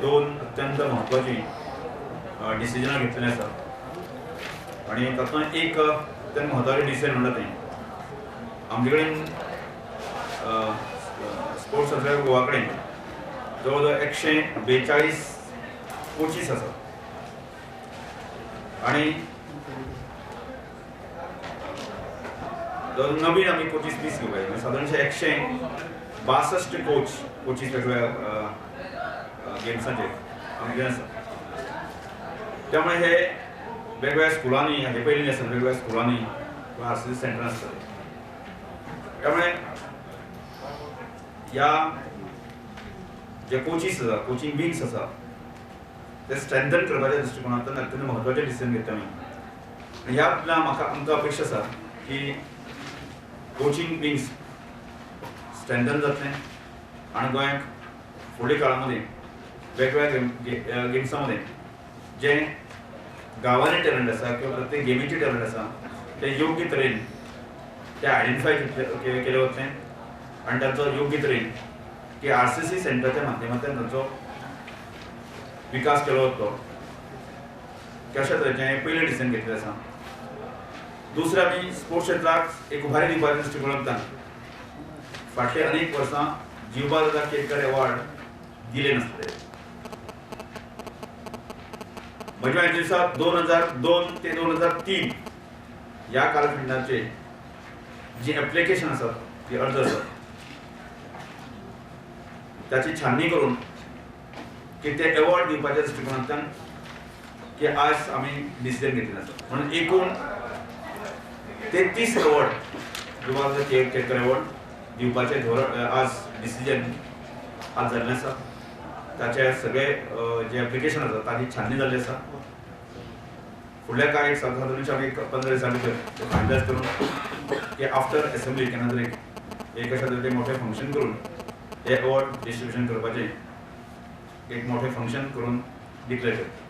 दोन अत्यंत महत्वाची डिसिजनां घेतलेली आसात आणि तातूंत एक अत्यंत महत्वाचे डिसिजन म्हणटा तें आमचे कडेन स्पोर्ट्स असोसिएशन गोवा कडेन जवळ जवळ 142 कोचीस आसात आणि नवीन आम्ही कोचीस दीस घेवपाचे साधारणशे 162 कोचीस वेगवेगळ्या गेम्सांचे आमचे आसा. त्यामुळे हे वेगवेगळ्या स्कुलांनी हे पयलीं आसत वेगवेगळ्या स्कुलांनी किंवा आरसीसी सेंटर आसतात. त्यामुळे ह्या जे कोचीस आसा कोचिंग विंग्स आसा ते स्ट्रेंथन करपाच्या दृश्टिकोनांतल्यान अत्यंत महत्वाचे डिसिजन घेता आमी. आनी ह्या आमकां अपेक्षा आसा की कोचिंग विंग्स स्ट्रेंथन जातले आणि गोंयांत फुडल्या काळामध्ये वेगवेगळ्या गेम्सांमध्ये जे गांवांनी टॅलंट आसा किंवा प्रत्येक गेमीचे टॅलंट आसा ते योग्य तरेन ते आयडेंटिफाय केले वतले आणि तांचो योग्य तरेन की आरसीसी सेंटरच्या माध्यमांतल्यान तांचो विकास केलो वतलो. कशा तरेचें पयलें डिसिजन घेतलें आसा. दुसरें आमी स्पोर्ट्स क्षेत्राक एक उभारी दिवपाच्या दृश्टिकोनांतल्यान फाटले अनेक वर्सां जीवबादादा केरकर अवॉर्ड दिले नासले. म्हज्या दिसात 2002 ते 2003 ह्या कालखंडाचे जी एप्लिकेशन आसात ती अर्ज आसात त्याची छाननी करून की ते अवॉर्ड दिवपाच्या दृश्टिकोनांतल्यान की आज आमी डिसिजन घेतलें आसा. म्हणून एकूण 33 अवॉर्ड जीवबादादा केरकर अवॉर्ड दिवपाचे आज डिसिजन आज जाल्लें आसा. ताचे सगळे जे एप्लिकेशन आसा ताची छाननी जाल्ली आसा. फुडल्या कांय साधारणशे आमी 15 दिसां भितर फायनलायज करून की आफ्टर असेंब्ली केन्ना तरी एक अशा तरेचें मोठें फंक्शन करून हे अवॉर्ड डिस्ट्रिब्युशन करपाचें एक मोठें फंक्शन करून डिक्लेअर करता.